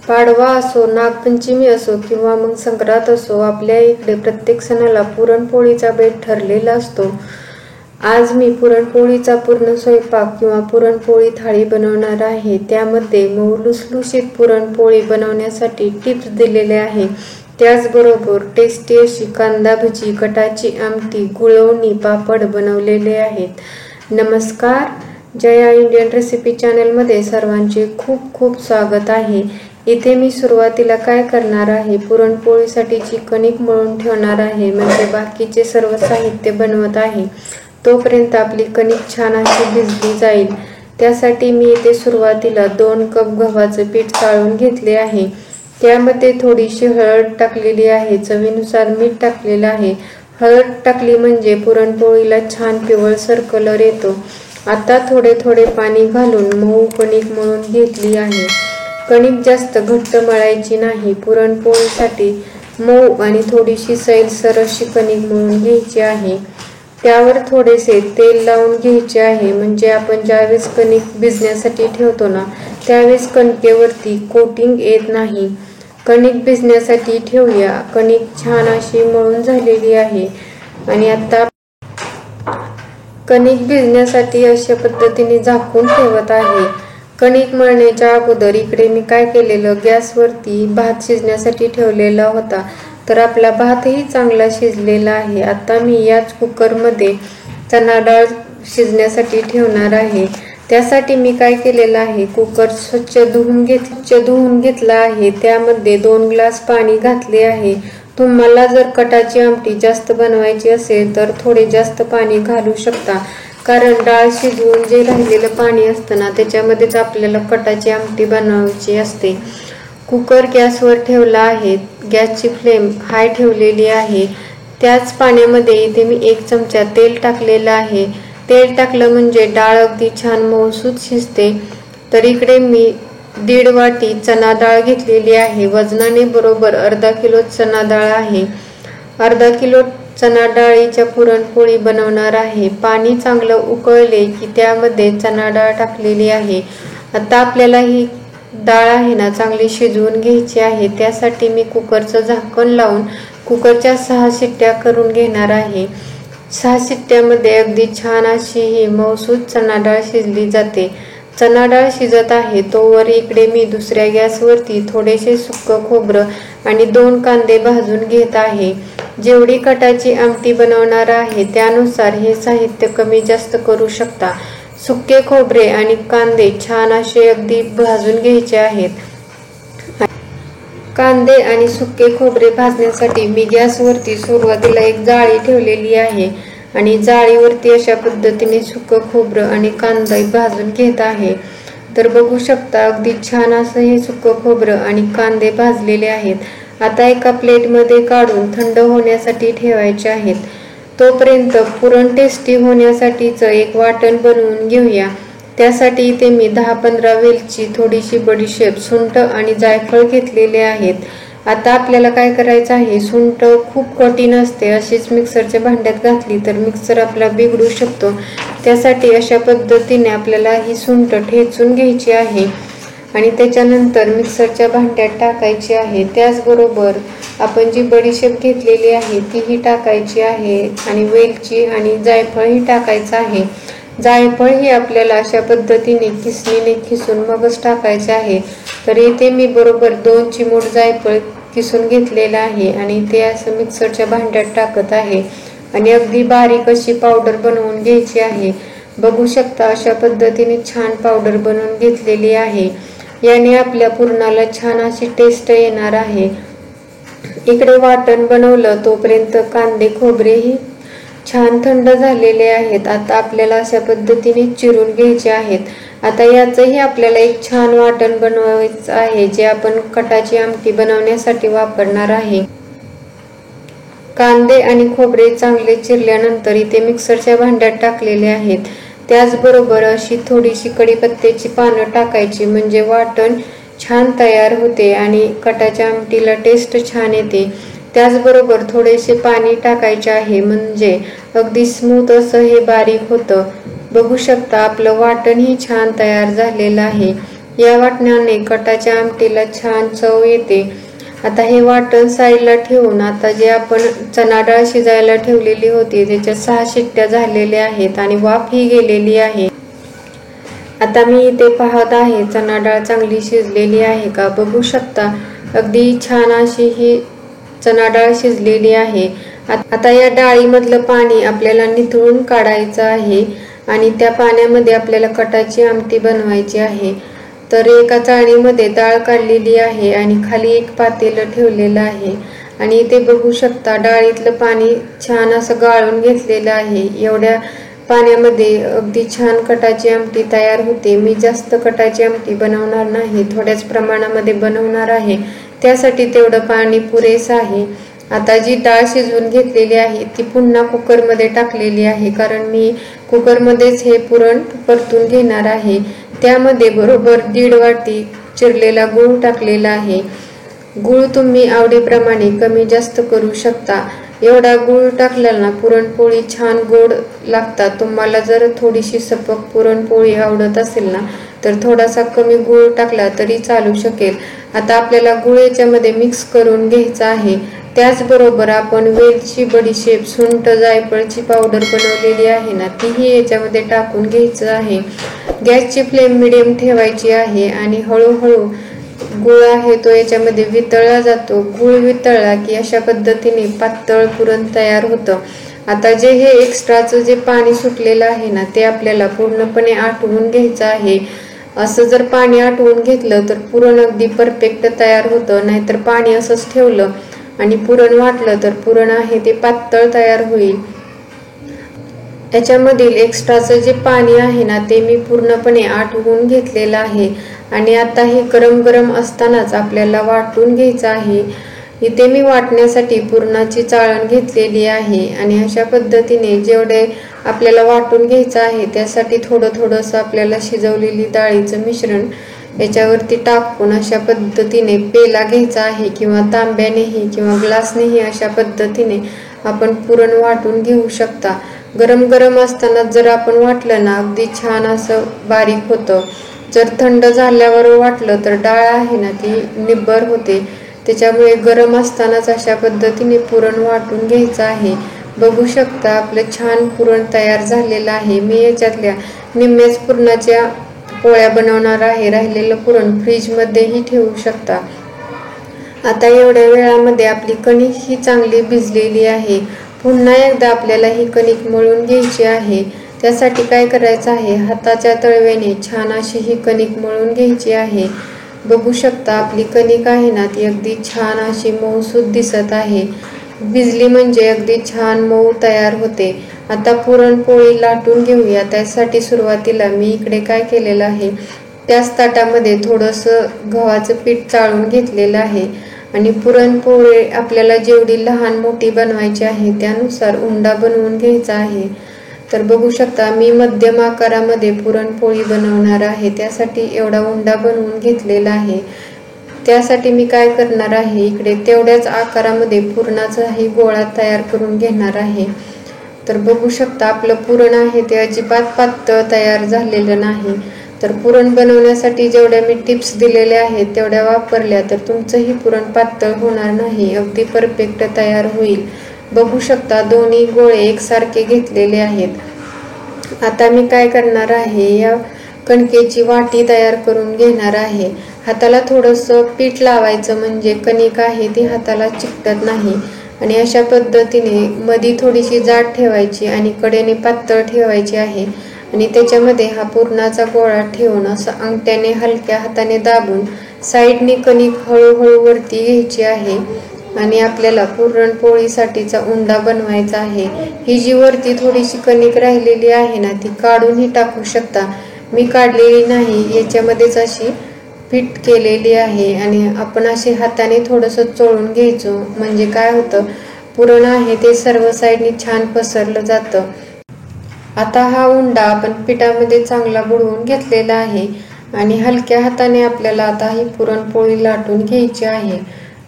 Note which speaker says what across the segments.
Speaker 1: पाडवा असो, नागपंचमी असो किंवा मग संक्रांत असो, आपल्या इकडे प्रत्येक सणाला पुरणपोळीचा बेत ठरलेला असतो। आज मी पुरणपोळीचा पूर्ण स्वयंपाक किंवा पुरणपोळी थाळी बनवणार आहे। त्यामध्ये मऊ लुसलुशीत पुरणपोळी बनवण्यासाठी टिप्स दिलेले आहे। त्याचबरोबर टेस्टी अशी कांदा भजी, कटाची आमटी, गुळवणी, पापड बनवलेले आहेत। नमस्कार, जया इंडियन रेसिपी चॅनलमध्ये सर्वांचे खूप खूप स्वागत आहे। इथे मी सुरुवातीला काय करणार आहे, पुरणपोळीसाठीची कणिक मळून ठेवणार आहे, म्हणजे बाकीचे सर्व साहित्य बनवत आहे। तोपर्यंत आपली कणिक छान अशी भिजली जाईल। त्यासाठी मी इथे सुरुवातीला 2 कप गव्हाचे पीठ चाळून घेतले आहे। त्यामध्ये थोडीशी हळद टाकलेली आहे, चवीनुसार मीठ टाकलेलं आहे। हळद टाकली म्हणजे पुरणपोळीला छान पिवळसर कलर येतो। आता थोडे थोडे पाणी घालून मऊ कणिक मळून घेतली आहे। कणिक जास्त घट्ट मळायची नाही, पुरणपोळीसाठी मऊ आणि थोडीशी सैलसर अशी कणिक मळून घ्यायची आहे। त्यावर थोडेसे तेल लावून घ्यायचे आहे, म्हणजे आपण ज्यावेळेस कणिक भिजण्यासाठी ठेवतो ना, त्यावेळेस कणकेवरती कोटिंग येत नाही। कणिक भिजण्यासाठी ठेवूया। कणिक छान अशी मळून झालेली आहे आणि आता कणिक भिजण्यासाठी अशा पद्धतीने झाकून ठेवत आहे। कणिक मळण्याच्या अगोदर इकडे मी काय केलेलं, गॅसवरती भात शिजण्यासाठी ठेवलेला होता, तर आपला भातही चांगला शिजलेला आहे। आता मी याच कुकरमध्ये चणा डाळ शिजण्यासाठी ठेवणार आहे। त्यासाठी मी काय केलेलं आहे, कुकर स्वच्छ धुवून घेतला आहे। त्यामध्ये 2 ग्लास पाणी घातले आहे। तुम्हाला जर कटाची आमटी जास्त बनवायची असेल तर थोडे जास्त पाणी घालू शकता, कारण डाळ शिजवून जे राहिलेलं पाणी असतं ना, त्याच्यामध्येच आपल्याला कटाची आमटी बनवायची असते। कुकर गॅसवर ठेवला आहे। गॅसची फ्लेम हाय ठेवलेली आहे। त्याच पाण्यामध्ये इथे मी 1 चमचा तेल टाकलेलं आहे। तेल टाकलं म्हणजे डाळ अगदी छान मऊसूत शिजते। तर इकडे मी 1.5 वाटी चणा डाळ घेतलेली आहे। वजनाने बरोबर अर्धा किलो चणा डाळ आहे। अर्धा किलो चणा डाळीच्या पुरणपोळी बनवणार आहे। पाणी चांगलं उकळले की त्यामध्ये चणा डाळ टाकलेली आहे। आता आपल्याला ही डाळ आहे ना, चांगली शिजवून घ्यायची आहे। त्यासाठी मी कुकरचं झाकण लावून कुकरच्या 6 शिट्ट्या करून घेणार आहे। 6 शिट्ट्यामध्ये अगदी छान अशी ही मऊसूत चणा डाळ शिजली जाते। चणा डाळ शिजत आहे तोवर इकडे मी दुसऱ्या गॅसवरती थोडेसे सुक्क खोबरं आणि 2 कांदे भाजून घेत आहे। जेवढी कटाची आमटी बनवणार आहे त्यानुसार हे साहित्य कमी जास्त करू शकता। सुके खोबरे आणि कांदे छान असे अगदी भाजून घ्यायचे आहेत। कांदे आणि सुके खोबरे भाजण्यासाठी मी गॅसवरती सुरुवातीला एक जाळी ठेवलेली आहे आणि जाळीवरती अशा पद्धतीने सुकं खोबरं आणि कांदा भाजून घेत आहे। तर बघू शकता अगदी छान असं हे सुकं खोबरं आणि कांदे भाजलेले आहेत। आता एका प्लेटमध्ये काढून थंड होण्यासाठी ठेवायचे आहेत। तोपर्यंत पुरण टेस्टी होण्यासाठीचं एक वाटण बनवून घेऊया। त्यासाठी इथे मी 10-15 वेलची, थोडीशी बडीशेप, सुंठ आणि जायफळ घेतलेले आहेत। आता आपल्याला काय करायचं आहे, सुंठ खूप कठीण असते, अशीच मिक्सरच्या भांड्यात घातली तर मिक्सर आपला बिघडू शकतो। त्यासाठी अशा पद्धतीने आपल्याला ही सुंठ ठेचून घ्यायची आहे आणि त्याच्यानंतर मिक्सरच्या भांड्यात टाकायची आहे। त्याचबरोबर आपण जी बडीशेप घेतलेली आहे तीही टाकायची आहे आणि वेलची आणि जायफळही टाकायचं आहे। जायफळ ही आपल्याला अशा पद्धतीने किसणीने खिसून मगच टाकायचे आहे। तर इथे मी बरोबर 2 चिमूट जायफळ किसून घेतलेला आहे आणि ते असं मिक्सरच्या भांड्यात टाकत आहे आणि अगदी बारीक अशी पावडर बनवून घ्यायची आहे। बघू शकता अशा पद्धतीने छान पावडर बनवून घेतलेली आहे। याने आपल्या पुरणाला छान अशी टेस्ट येणार आहे। इकडे वाटण बनवलं तोपर्यंत कांदे खोबरेही छान थंड झालेले आहेत। आता आपल्याला अशा पद्धतीने चिरून घ्यायचे आहेत। आता याचंही आपल्याला एक छान वाटण बनवायचं आहे, जे आपण कटाची आमटी बनवण्यासाठी वापरणार आहे। कांदे आणि खोबरे चांगले चिरल्यानंतर इथे मिक्सरच्या भांड्यात टाकलेले आहेत। त्याचबरोबर अशी थोडीशी कढीपत्त्याची पानं टाकायची, म्हणजे वाटण छान तयार होते आणि कटाच्या आमटीला टेस्ट छान येते। त्याचबरोबर थोडेसे पाणी टाकायचे आहे, म्हणजे अगदी स्मूथ असं हे बारीक होतं। बघू शकता आपलं वाटणही छान तयार झालेलं आहे। या वाटणाने कटाच्या आमटीला छान चव येते। आता हे वाटण साईडला ठेवून आता जे आपण चणा डाळ शिजायला ठेवलेली होती त्याच्या 6 शिट्ट्या झालेल्या आहेत आणि वाफ ही गेलेली आहे। आता मी इथे पाहत आहे चणा डाळ चांगली शिजलेली आहे का, बघू शकता अगदी छान अशी ही चणा डाळ शिजलेली आहे। आता या डाळीमधलं पाणी आपल्याला निथळून काढायचं आहे आणि त्या पाण्यामध्ये आपल्याला कटाची आमटी बनवायची आहे। तर एका चाळणीमध्ये डाळ काढलेली आहे आणि खाली एक पातेलं ठेवलेलं आहे आणि इथे बघू शकता डाळीतलं पाणी छान असं गाळून घेतलेलं आहे। एवढ्या पाण्यामध्ये अगदी छान कटाची आमटी तयार होते। मी जास्त कटाची आमटी बनवणार नाही, थोड्याच प्रमाणामध्ये बनवणार आहे, त्यासाठी तेवढं पाणी पुरेसं आहे। आता जी डाळ शिजवून घेतलेली आहे ती पुन्हा कुकरमध्ये टाकलेली आहे, कारण मी कुकरमध्येच हे पुरण परतून घेणार आहे। त्यामध्ये बरोबर 1.5 वाटी चिरलेला गूळ टाकलेला आहे। गूळ तुम्ही आवडीप्रमाणे कमी जास्त करू शकता। एवढा गूळ टाकला ना पुरणपोळी छान गोड लागतात। तुम्हाला जर थोडीशी सपक पुरणपोळी आवडत असेल ना तर थोडासा कमी गूळ टाकला तरी चालू शकेल। आता आपल्याला गूळ याच्यामध्ये मिक्स करून घ्यायचा आहे। त्याचबरोबर आपण वेलची, बडीशेप, सुंठ, जायफळची पावडर बनवलेली आहे ना तीही याच्यामध्ये टाकून घ्यायचं आहे। गॅसची फ्लेम मिडियम ठेवायची आहे आणि हळूहळू गूळ आहे तो याच्यामध्ये वितळला जातो। गूळ वितळला की अशा पद्धतीने पातळ पुरण तयार होतं। आता जे हे एक्स्ट्राचं जे पाणी सुटलेलं आहे ना ते आपल्याला पूर्णपणे आटवून घ्यायचं आहे। असं जर पाणी आटवून घेतलं तर पुरण अगदी परफेक्ट तयार होतं, नाहीतर पाणी असंच ठेवलं आणि पुरण वाटलं तर पुरण आहे ते पातळ तयार होईल। याच्यामधील एक्स्ट्राचं जे पाणी आहे ना ते मी पूर्णपणे आटवून घेतलेलं आहे आणि आता हे गरम गरम असतानाच आपल्याला वाटून घ्यायचं आहे। इथे मी वाटण्यासाठी पुरणाची चाळण घेतलेली आहे आणि अशा पद्धतीने जेवढे आपल्याला वाटून घ्यायचं आहे त्यासाठी थोडं थोडंसं आपल्याला शिजवलेली डाळीचं मिश्रण याच्यावरती टाकून अशा पद्धतीने पेला घ्यायचा आहे किंवा तांब्यानेही किंवा ग्लासनेही अशा पद्धतीने आपण पुरण वाटून घेऊ शकता। गरम गरम असताना जर आपण वाटलं ना अगदी छान असं बारीक होतं। जर थंड झाल्यावर वाटलं तर डाळ आहे ना ती निब्बर होते। त्याच्यामुळे गरम असतानाच अशा पद्धतीने पुरण वाटून घ्यायचं आहे। बघू शकता आपलं छान पुरण तयार झालेलं आहे। मी याच्यातल्या निम्म्याच पुरणाच्या पोळ्या बनवणार आहे, राहिलेलं पुरण फ्रीजमध्येही ठेवू शकता। आता एवढ्या वेळामध्ये आपली कणिक ही चांगली भिजलेली आहे। पुन्हा एकदा आपल्याला ही कणिक मळून घ्यायची आहे। त्यासाठी काय करायचं आहे, हाताच्या तळव्याने छान अशी ही कणिक मळून घ्यायची आहे। बघू शकता आपली कणिक आहे ना ती अगदी छान अशी मऊसूत दिसत आहे। भिजली म्हणजे अगदी छान मऊ तयार होते। आता पुरणपोळी लाटून घेऊया। त्यासाठी सुरुवातीला मी इकडे काय केलेलं आहे, त्याच ताटामध्ये थोडंसं गव्हाचं पीठ चाळून घेतलेलं आहे आणि पुरणपोळी आपल्याला जेवढी लहान मोठी बनवायची आहे त्यानुसार उंडा बनवून घ्यायचा आहे। तर बघू शकता मी मध्यम आकारामध्ये पुरणपोळी बनवणार आहे, त्यासाठी एवढा उंडा बनवून घेतलेला आहे। त्यासाठी मी काय करणार आहे, इकडे तेवढ्याच आकारामध्ये पुरणाचाही गोळा तयार करून घेणार आहे। तर बघू शकता आपलं पुरण आहे ते अजिबात पातळ तयार झालेलं नाही। तर पुरण बनवण्यासाठी जेवढ्या मी टिप्स दिलेल्या आहेत तेवढ्या वापरल्या तर तुमचंही पुरण पातळ होणार नाही, अगदी परफेक्ट तयार होईल। बघू शकता दोन्ही गोळे एकसारखे घेतलेले आहेत। आता मी काय करणार आहे, या कणकेची वाटी तयार करून घेणार आहे। हाताला थोडंसं पीठ लावायचं म्हणजे कणिक आहे ती हाताला चिकटत नाही आणि अशा पद्धतीने मधी थोडीशी जाड ठेवायची आणि कडेने पातळ ठेवायची आहे आणि त्याच्यामध्ये हा पुरणाचा गोळा ठेवून असं अंगठ्याने हलक्या हाताने दाबून साईडने कणिक हळूहळू वरती घ्यायची आहे आणि आपल्याला पुरणपोळीसाठीचा उंडा बनवायचा आहे। ही जी वरती थोडीशी कणिक राहिलेली आहे ना ती काढूनही टाकू शकता, मी काढलेली नाही, याच्यामध्येच अशी फिट केलेली आहे आणि आपण असे हाताने थोडंसं चोळून घ्यायचं म्हणजे काय होतं, पुरण आहे ते सर्व साईडनी छान पसरलं जातं। आता हा उंडा आपण पिठामध्ये चांगला बुडवून घेतलेला आहे आणि हलक्या हाताने आपल्याला आता ही पुरणपोळी लाटून घ्यायची आहे।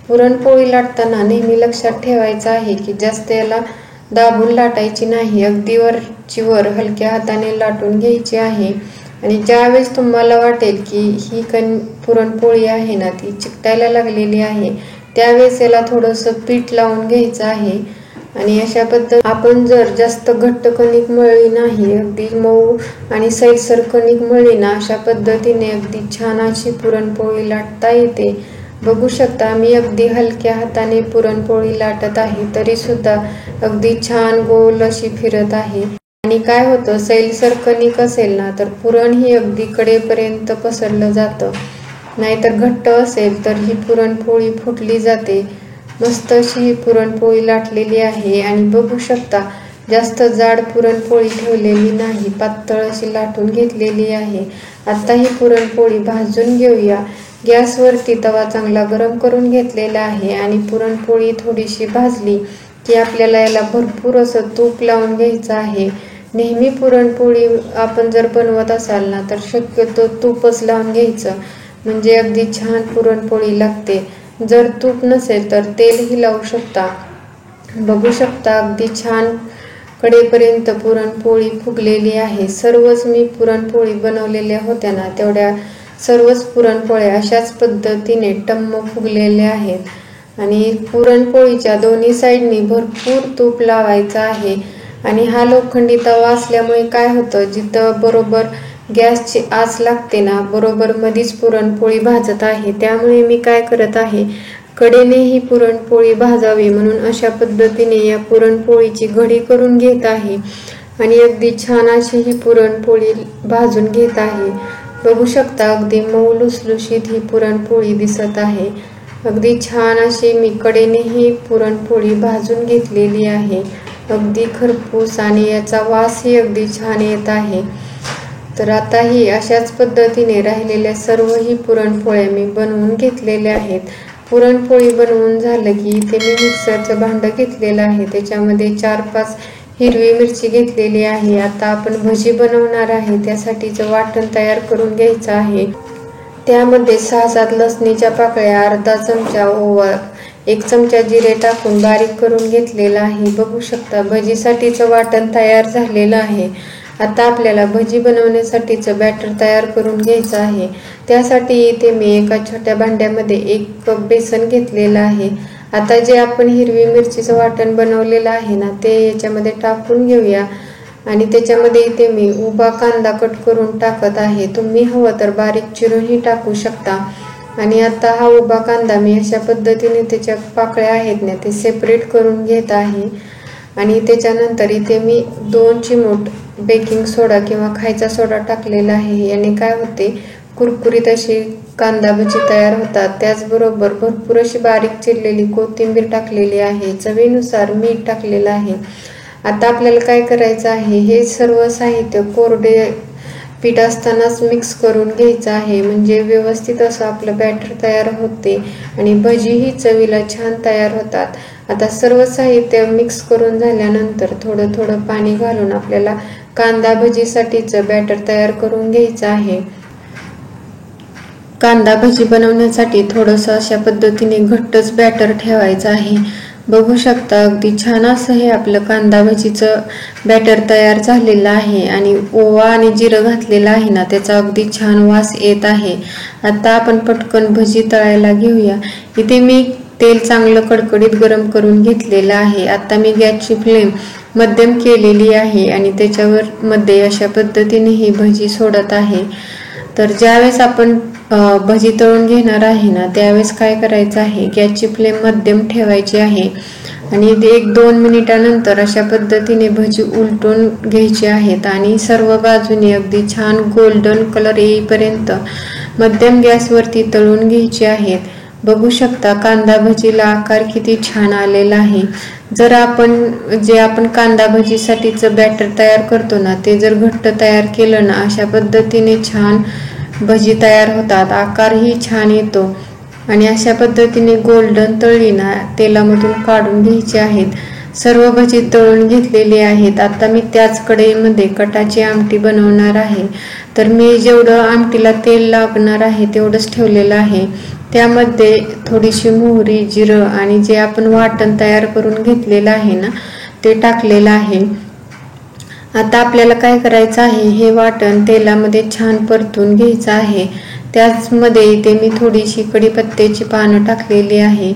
Speaker 1: पुरणपोळी लाटताना नेहमी लक्षात ठेवायचं आहे की जास्त याला दाबून लाटायची नाही, अगदी वरची वर हलक्या हाताने लाटून घ्यायची आहे। आणि ज्यावेळेस तुम्हाला वाटेल की ही पुरणपोळी आहे ना ती चिकटायला लागलेली आहे, त्यावेळेस याला थोडंसं पीठ लावून घ्यायचं आहे. आणि अशा पद्धत आपण जर जास्त घट्ट कणिक मळली नाही, अगदी मऊ आणि सैलसर कणिक मळली ना, अशा पद्धतीने अगदी छान अशी पुरणपोळी लाटता येते. बघू शकता मी अगदी हलक्या हाताने पुरणपोळी लाटत आहे, तरी सुद्धा अगदी छान गोल अशी फिरत आहे. आणि काय होतं, सैलसर कणिक असेल ना तर पुरण ही अगदी कडेपर्यंत पसरलं जातं, नाहीतर घट्ट असेल तर ही पुरणपोळी फुटली जाते. मस्त अशी ही पुरणपोळी लाटलेली आहे. आणि बघू शकता जास्त जाड पुरणपोळी ठेवलेली नाही, पातळ अशी लाटून घेतलेली आहे. आता ही पुरणपोळी भाजून घेऊया. गॅसवरती तवा चांगला गरम करून घेतलेला आहे आणि पुरणपोळी थोडीशी भाजली की आपल्याला याला भरपूर असं तूप लावून घ्यायचं आहे. नेहमी पुरणपोळी आपण जर बनवत असाल ना तर शक्यतो तूपच लावून घ्यायचं, म्हणजे अगदी छान पुरणपोळी लागते. जर तूप नसेल तर तेलही लावू शकता. बघू शकता अगदी छान कडेपर्यंत पुरणपोळी फुगलेली आहे. सर्वच मी पुरणपोळी बनवलेल्या होत्या ना, तेवढ्या सर्वच पुरणपोळ्या अशाच पद्धतीने टम्म फुगलेल्या आहेत. आणि पुरणपोळीच्या दोन्ही साईडनी भरपूर तूप लावायचं आहे. आणि हा लोखंडी तवा असल्यामुळे काय होतं, जिथं बरोबर गॅसची आच लागते ना, बरोबर मधीच पुरणपोळी भाजत आहे. त्यामुळे मी काय करत आहे, कडेने ही पुरणपोळी भाजावी म्हणून अशा पद्धतीने या पुरणपोळीची घडी करून घेत आहे आणि अगदी छान अशी ही पुरणपोळी भाजून घेत आहे. बघू शकता अगदी मऊ लुसलुशीत ही पुरणपोळी दिसत आहे. अगदी छान अशी मी कडेने ही पुरणपोळी भाजून घेतलेली आहे, अगदी खरपूस, आणि याचा वासही अगदी छान येत आहे. तर आता ही अशाच पद्धतीने राहिलेल्या सर्व ही पुरणपोळ्या मी बनवून घेतलेल्या आहेत. पुरणपोळी बनवून झालं की इथे मी मिक्सरचं भांडं घेतलेलं आहे, त्याच्यामध्ये 4-5 हिरवी मिरची घेतलेली आहे. आता आपण भजी बनवणार आहे, त्यासाठीचं वाटण तयार करून घ्यायचं आहे. त्यामध्ये 6-7 लसणीच्या पाकळ्या, अर्धा चमचा ओवा, 1 चमचा जिरे टाकून बारीक करून घेतलेला आहे. बघू शकता भजीसाठीचं वाटण तयार झालेलं आहे. आता आपल्याला भजी बनवण्यासाठीचं बॅटर तयार करून घ्यायचं आहे. त्यासाठी इथे मी एका छोट्या भांड्यामध्ये 1 कप बेसन घेतलेलं आहे. आता जे आपण हिरवी मिरचीचं वाटण बनवलेलं आहे ना, ते याच्यामध्ये टाकून घेऊया. आणि त्याच्यामध्ये इथे मी उभा कांदा कट करून टाकत आहे. तुम्ही हवं तर बारीक चिरूनही टाकू शकता. आणि आता हा उभा कांदा मी अशा पद्धतीने त्याच्या पाकळ्या आहेत ना ते सेपरेट करून घेत आहे. आणि त्याच्यानंतर इथे मी 2 चिमूट बेकिंग सोडा किंवा खायचा सोडा टाकलेला आहे. याने काय होते, कुरकुरीत अशी कांदा भजी तयार होतात. त्याचबरोबर भरपूर अशी बारीक चिरलेली कोथिंबीर टाकलेली आहे. चवीनुसार मीठ टाकलेलं आहे. आता आपल्याला काय करायचं आहे, हे सर्व साहित्य कोरडे पीठ असतानाच मिक्स करून घ्यायचं आहे, म्हणजे व्यवस्थित असं आपलं बॅटर तयार होते आणि भजीही चवीला छान तयार होतात. आता सर्व साहित्य मिक्स करून झाल्यानंतर थोडं थोडं पाणी घालून आपल्याला कांदा भजीसाठीचं बॅटर तयार करून घ्यायचं आहे. कांदा भजी बनवण्यासाठी थोडंसं अशा पद्धतीने घट्टच बॅटर ठेवायचं आहे. बघू शकता अगदी छान असं हे आपलं कांदा भजीचं बॅटर तयार झालेलं आहे. आणि ओवा आणि जिरं घातलेलं आहे ना, त्याचा अगदी छान वास येत आहे. आता आपण पटकन भजी तळायला घेऊया. इथे मी तेल चांगलं कडकडीत गरम करून घेतलेलं आहे. आता मी गॅसची फ्लेम मध्यम केलेली आहे आणि त्याच्यावर मध्ये अशा पद्धतीने ही भजी सोडत आहे. तर ज्यावेळेस आपण भजी तळून घेणार आहे ना, त्यावेळेस काय करायचं आहे, गॅसची फ्लेम मध्यम ठेवायची आहे. आणि 1-2 मिनिटानंतर अशा पद्धतीने भजी उलटून घ्यायची आहेत आणि सर्व बाजूने अगदी छान गोल्डन कलर येईपर्यंत मध्यम गॅसवरती तळून घ्यायची आहेत. बघू शकता कांदा भजीला आकार किती छान आलेला आहे. जर आपण कांदा भजीसाठीचं बॅटर तयार करतो ना, ते जर घट्ट तयार केलं ना, अशा पद्धतीने छान भजी तयार होतात, आकारही छान येतो. आणि अशा पद्धतीने गोल्डन तळली ना, तेलामधून काढून घ्यायचे आहेत. सर्व भजी तळून घेतलेली आहेत. आता मी त्याच कढईमध्ये कटाची आमटी बनवणार आहे. तर मी जेवढं आमटीला तेल लागणार आहे तेवढंच ठेवलेलं आहे. त्यामध्ये थोडीशी मोहरी, जिरं आणि जे आपण वाटण तयार करून घेतलेलं आहे ना, ते टाकलेलं आहे. आता आपल्याला काय करायचं आहे, हे वाटण तेलामध्ये छान परतून घ्यायचं आहे। त्याचमध्ये इथे मी थोडीशी कढीपत्त्याची पानं टाकलेली आहे,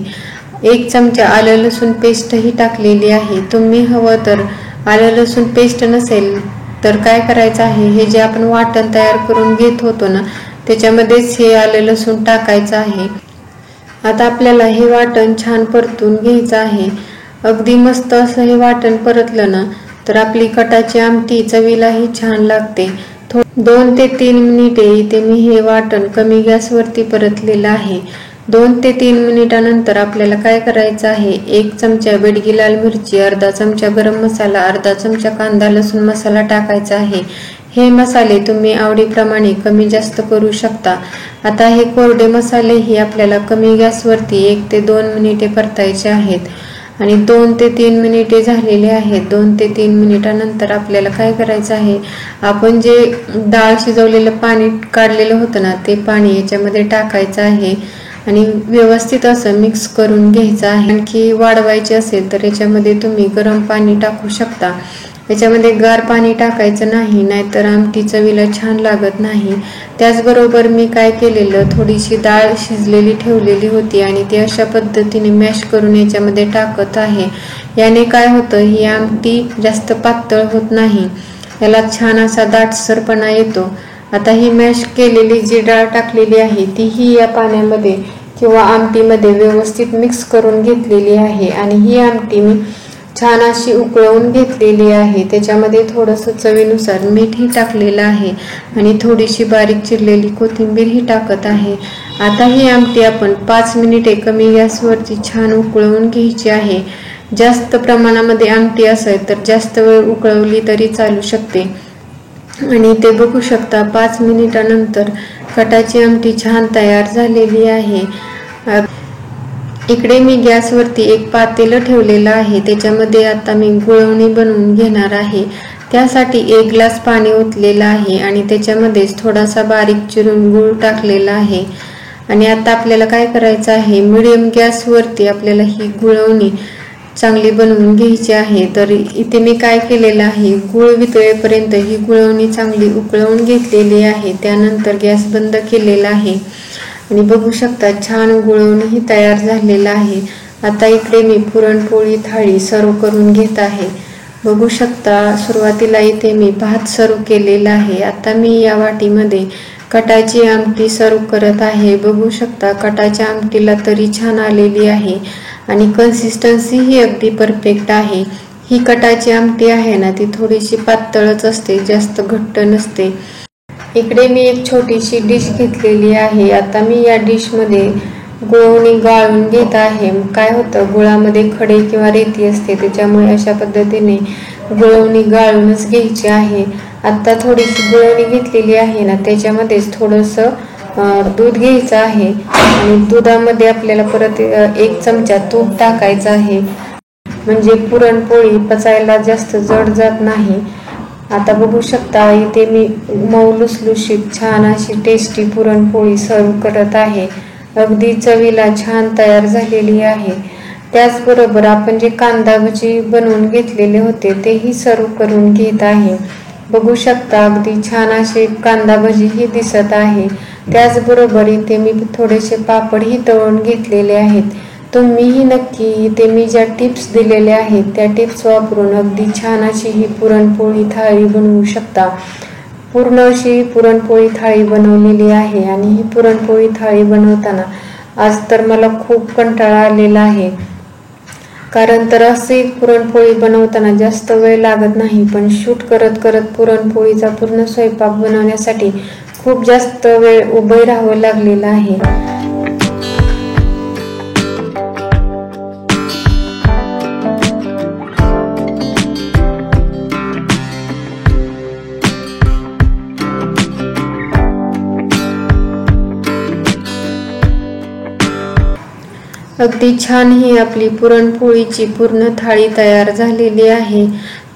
Speaker 1: 1 चमचा आलं लसूण पेस्टही टाकलेली आहे। तुम्ही हवं तर आलं लसूण पेस्ट नसेल तर काय करायचं आहे, हे जे आपण वाटण तयार करून घेत होतो ना, त्याच्यामध्येच हे आलं लसूण टाकायचं आहे। आता आपल्याला हे वाटण छान परतून घ्यायचं आहे। अगदी मस्त असं हे वाटण परतलं ना तर आपली कटाची आमटी चवीलाही छान लागते। 2 ते 3 मिनिटे इथे मी हे वाटण कमी गॅसवरती परतलेलं आहे। 2 ते 3 मिनिटानंतर आपल्याला काय करायचं आहे, 1 चमचा बेडगी लाल मिरची, अर्धा चमचा गरम मसाला, अर्धा चमचा कांदा लसूण मसाला टाकायचा आहे। हे मसाले तुम्ही आवडीप्रमाणे कमी जास्त करू शकता। आता हे कोरडे मसाले ही आपल्याला कमी गॅसवरती 1 ते 2 मिनिटे परतायचे आहेत आणि 2 ते 3 मिनिटे झालेले आहेत। 2 ते 3 मिनिटानंतर आपल्याला काय करायचं आहे, आपण जे डाळ शिजवलेलं पाणी काढलेलं होतं ना, ते पाणी याच्यामध्ये टाकायचं आहे आणि व्यवस्थित असं मिक्स करून घ्यायचं आहे। आणखी वाढवायचे असेल तर याच्यामध्ये तुम्ही गरम पाणी टाकू शकता। याच्यामध्ये गार पाणी टाकायचं नाही, नाहीतर आमटी चवीला छान लागत नाही। त्याचबरोबर मी काय केलेलं, थोडीशी डाळ शिजलेली ठेवलेली होती आणि ती अशा पद्धतीने मॅश करून याच्यामध्ये टाकत आहे। याने काय होतं, ही आमटी जास्त पातळ होत नाही, याला छान असा दाटसरपणा येतो। आता ही मॅश केलेली जी डाळ टाकलेली आहे तीही या पाण्यामध्ये किंवा आमटीमध्ये व्यवस्थित मिक्स करून घेतलेली आहे आणि ही आमटी मी छान अशी उकळवून घेतलेली आहे। त्याच्यामध्ये थोडंसं चवीनुसार मीठही टाकलेलं आहे आणि थोडीशी बारीक चिरलेली कोथिंबीरही टाकत आहे। आता ही आमटी आपण 5 मिनिटे कमी गॅसवरती छान उकळवून घ्यायची आहे। जास्त प्रमाणामध्ये आमटी असेल तर जास्त वेळ उकळवली तरी चालू शकते आणि ते बघू शकता 5 मिनिटानंतर कटाची आमटी छान तयार झालेली आहे। इकडे मी गॅसवरती एक पातेलं ठेवलेलं आहे, त्याच्यामध्ये आता मी गुळवणी बनवून घेणार आहे। त्यासाठी 1 ग्लास पाणी ओतलेलं आहे आणि त्याच्यामध्येच थोडासा बारीक चिरून गूळ टाकलेला आहे आणि आता आपल्याला काय करायचं आहे, मीडियम गॅसवरती आपल्याला ही गुळवणी चांगली बनवून घ्यायची आहे। तर इथे मी काय केलेलं आहे, गूळ वितळेपर्यंत ही गुळवणी चांगली उकळवून घेतलेली आहे। त्यानंतर गॅस बंद केलेला आहे आणि बघू शकता छान गुळवणी ही तयार झालेला आहे। आता इकडे मी पुरणपोळी थाळी सर्व करून घेत आहे। बघू शकता सुरुवातीला इथे मी भात सर्व केलेला आहे। आता मी या वाटीमध्ये कटाची आमटी सर्व करत आहे। बघू शकता कटाच्या आमटीला तरी छान आलेली आहे आणि कन्सिस्टन्सी ही अगदी परफेक्ट आहे। ही कटाची आमटी आहे ना, ती थोडीशी पातळच असते, जास्त घट्ट नसते। इकडे मी एक छोटीशी डिश घेतलेली आहे। आता मी या डिशमध्ये गुळवणी गाळून घेत आहे। काय होतं, गुळामध्ये खडे किंवा रेती असते, त्याच्यामुळे अशा पद्धतीने गुळवणी गाळूनच घ्यायची आहे। आता थोडीशी गुळवणी घेतलेली आहे ना, त्याच्यामध्येच थोडंसं दूध घ्यायचं आहे आणि दुधामध्ये आपल्याला परत 1 चमचा तूप टाकायचं आहे, म्हणजे पुरणपोळी पचायला जास्त जड जात नाही। आता बघू शकता इथे मी मऊ लुसलुशीत छान अशी टेस्टी पुरणपोळी सर्व करत आहे। अगदी चवीला छान तयार झालेली आहे। त्याचबरोबर आपण जे कांदा भजी बनवून घेतलेले होते तेही सर्व करून घेत आहे। बघू शकता अगदी छान असे कांदा भजीही दिसत आहे। त्याचबरोबर इथे मी थोडेसे पापडही तळून घेतलेले आहेत। तुम्हीही नक्की इथे मी ज्या टिप्स दिलेल्या आहेत त्या टिप्स वापरून अगदी छान अशी ही पुरणपोळी थाळी बनवू शकता। पूर्ण अशी पुरणपोळी थाळी बनवलेली आहे आणि ही पुरणपोळी थाळी बनवताना आज तर मला खूप कंटाळा आलेला आहे, कारण तर असे पुरणपोळी बनवताना जास्त वेळ लागत नाही, पण शूट करत करत पुरणपोळीचा पूर्ण स्वयंपाक बनवण्यासाठी खूप जास्त वेळ उभे राहावं लागलेलं आहे। अगदी छान ही आपली पुरणपोळीची पूर्ण थाळी तयार झालेली आहे।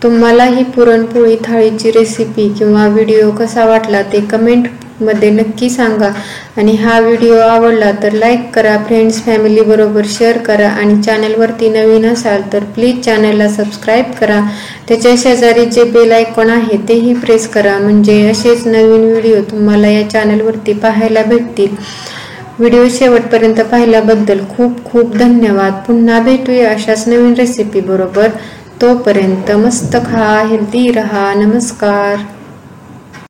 Speaker 1: तुम्हाला ही पुरणपोळी थाळीची रेसिपी किंवा व्हिडिओ कसा वाटला ते कमेंट मध्ये नक्की सांगा. आणि हा व्हिडिओ आवडला तर लाईक करा, फ्रेंड्स फॅमिली बरोबर शेअर करा आणि चॅनलवरती नवीन असाल तर प्लीज चॅनलला सबस्क्राईब करा. त्याच्या शेजारी जे बेल आयकॉन आहे तेही प्रेस करा, म्हणजे असेच नवीन व्हिडिओ तुम्हाला या चॅनलवरती पाहायला भेटतील. व्हिडिओ शेवटपर्यंत पाहिल्याबद्दल खूप खूप धन्यवाद. पुन्हा भेटूया अशाच नवीन रेसिपी बरोबर. तोपर्यंत मस्त खा, हेल्दी रहा. नमस्कार.